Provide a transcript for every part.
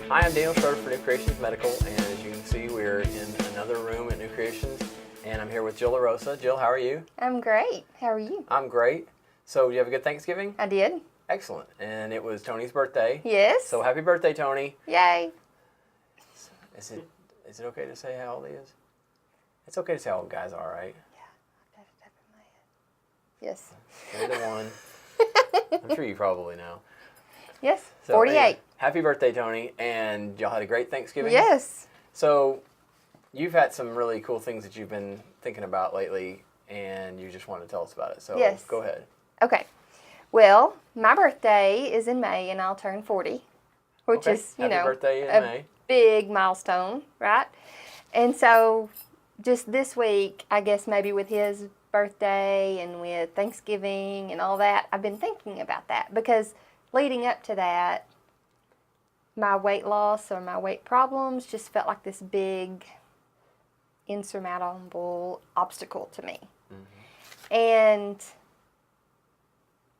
Hi, I'm Daniel Schroeder for New Creations Medical, and as you can see, we're in another room at New Creations, and I'm here with Jill LaRosa. Jill, how are you? I'm great. How are you? I'm great. So, you have a good Thanksgiving? I did. Excellent. And it was Tony's birthday. Yes. So, happy birthday, Tony. Yay. Is it okay to say how old he is? It's okay to say how old guys are, right? Yeah. I've got it up in my head. Yes. You're the one. I'm sure you probably know. Yes. So, 48. anyway, happy birthday, Tony. And y'all had a great Thanksgiving? Yes. So, you've had some really cool things that you've been thinking about lately, and you just want to tell us about it. So, Yes. Go ahead. Okay. Well, my birthday is in May, and I'll turn 40, which Okay. is, Happy birthday in a May. big milestone, right? And so, just this week, I guess maybe with his birthday and with Thanksgiving and all that, I've been thinking about that because leading up to that, my weight loss or my weight problems just felt like this big, insurmountable obstacle to me. Mm-hmm. And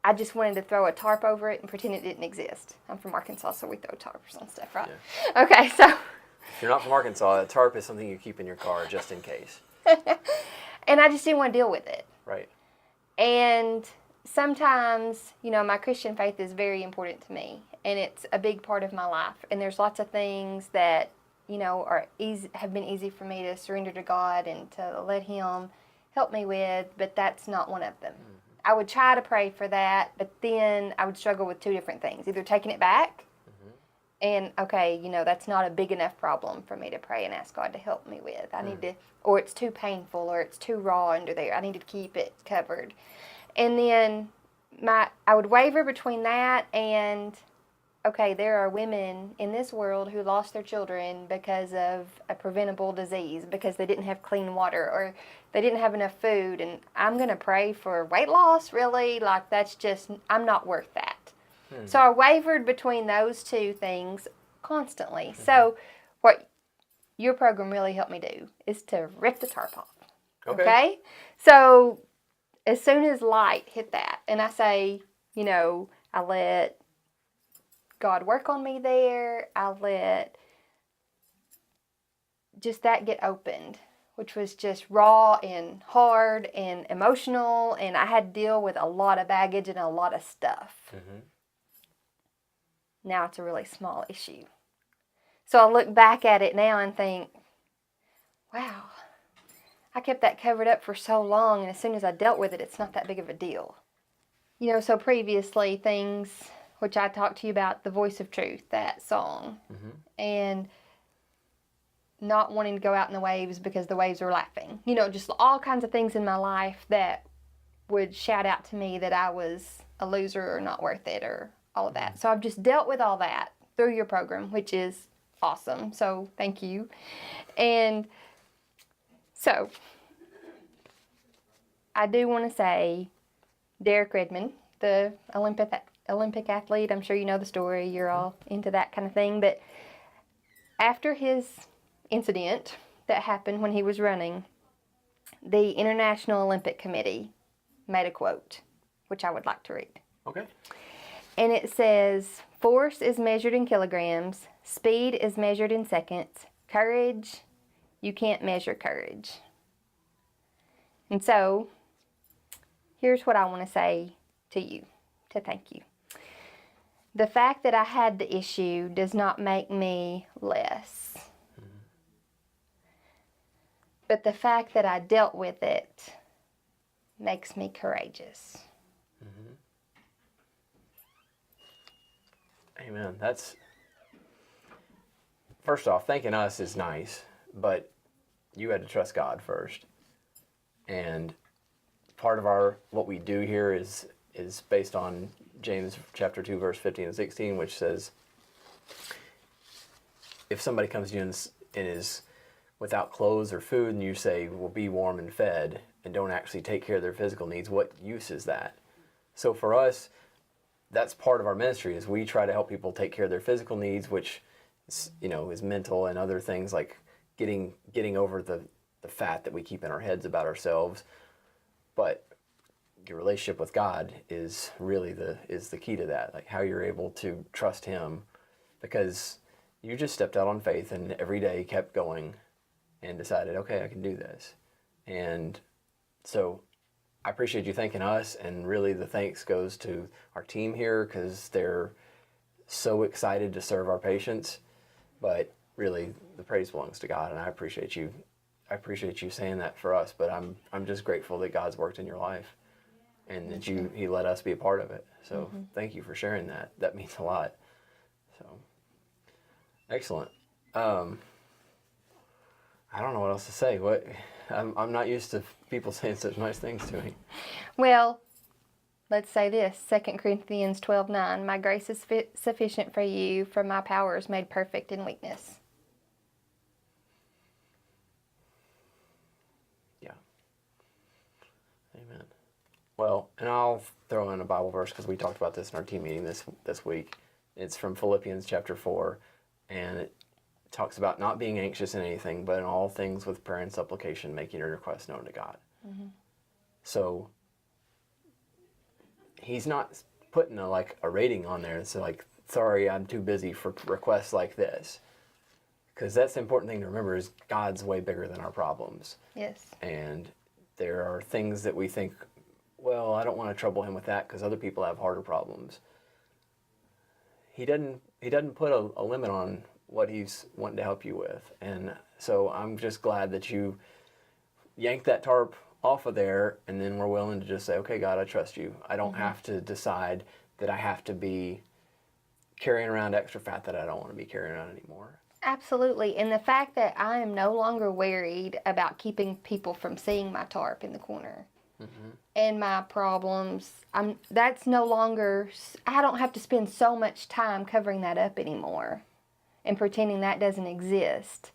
I just wanted to throw a tarp over it and pretend it didn't exist. I'm from Arkansas, so we throw tarps on stuff, right? Yeah. Okay, so. If you're not from Arkansas, a tarp is something you keep in your car just in case. And I just didn't want to deal with it. Right. And sometimes, my Christian faith is very important to me, and it's a big part of my life. And there's lots of things that, have been easy for me to surrender to God and to let Him help me with, but that's not one of them. Mm-hmm. I would try to pray for that, but then I would struggle with two different things. Either taking it back, and, that's not a big enough problem for me to pray and ask God to help me with. I need to, or it's too painful, or it's too raw under there. I need to keep it covered. And then I would waver between that and, there are women in this world who lost their children because of a preventable disease, because they didn't have clean water, or they didn't have enough food, and I'm going to pray for weight loss, really? Like, I'm not worth that. So I wavered between those two things constantly. Mm-hmm. So what your program really helped me do is to rip the tarp off. Okay? So as soon as light hit that, and I say, I let God work on me there. I let just that get opened, which was just raw and hard and emotional, and I had to deal with a lot of baggage and a lot of stuff. Mm-hmm. Now it's a really small issue. So I look back at it now and think, wow, I kept that covered up for so long, and as soon as I dealt with it, it's not that big of a deal. So previously things, which I talked to you about, The Voice of Truth, that song, and not wanting to go out in the waves because the waves were laughing. Just all kinds of things in my life that would shout out to me that I was a loser or not worth it or all of that. So I've just dealt with all that through your program, which is awesome. So thank you. And so I do want to say Derek Redmond, the Olympic athlete, I'm sure you know the story. You're all into that kind of thing. But after his incident that happened when he was running, the International Olympic Committee made a quote, which I would like to read. Okay. And it says, force is measured in kilograms, speed is measured in seconds, courage, you can't measure courage. And so, here's what I want to say to you, to thank you. The fact that I had the issue does not make me less. Mm-hmm. But the fact that I dealt with it makes me courageous. Mm-hmm. Amen. That's, first off, thanking us is nice, but you had to trust God first. And part of what we do here is based on James chapter 2, verse 15 and 16, which says, if somebody comes to you and is without clothes or food, and you say, well, be warm and fed, and don't actually take care of their physical needs, what use is that? So for us, that's part of our ministry, is we try to help people take care of their physical needs, which is mental and other things like getting over the fat that we keep in our heads about ourselves. But your relationship with God is really the key to that, like how you're able to trust Him, because you just stepped out on faith and every day kept going and decided, okay, I can do this. And so I appreciate you thanking us, and really the thanks goes to our team here because they're so excited to serve our patients. But really the praise belongs to God, and I appreciate you saying that for us. But I'm just grateful that God's worked in your life and that he let us be a part of it. So thank you for sharing that. That means a lot. So excellent. I don't know what else to say. I'm not used to people saying such nice things to me. Well, let's say this, 2 Corinthians 12:9, my grace is sufficient for you, for my power is made perfect in weakness. Yeah. Amen. Well, and I'll throw in a Bible verse because we talked about this in our team meeting this week. It's from Philippians chapter 4, and it talks about not being anxious in anything, but in all things with prayer and supplication, making your requests known to God. So he's not putting a rating on there. It's like, sorry, I'm too busy for requests like this. Because that's the important thing to remember is God's way bigger than our problems. Yes. And there are things that we think, well, I don't want to trouble him with that because other people have harder problems. He doesn't put a limit on what he's wanting to help you with. And so I'm just glad that you yanked that tarp off of there, and then we're willing to just say, okay, God, I trust you. I don't have to decide that I have to be carrying around extra fat that I don't want to be carrying around anymore. Absolutely. And the fact that I am no longer worried about keeping people from seeing my tarp in the corner and my problems, that's no longer, I don't have to spend so much time covering that up anymore and pretending that doesn't exist.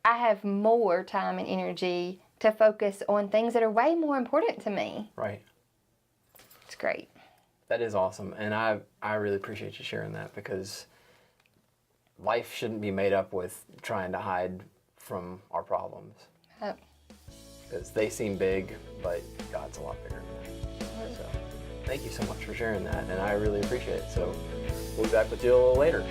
I have more time and energy to focus on things that are way more important to me. Right. It's great. That is awesome. And I really appreciate you sharing that, because life shouldn't be made up with trying to hide from our problems. Because they seem big, but God's a lot bigger than that. So thank you so much for sharing that, and I really appreciate it. So we'll be back with you a little later.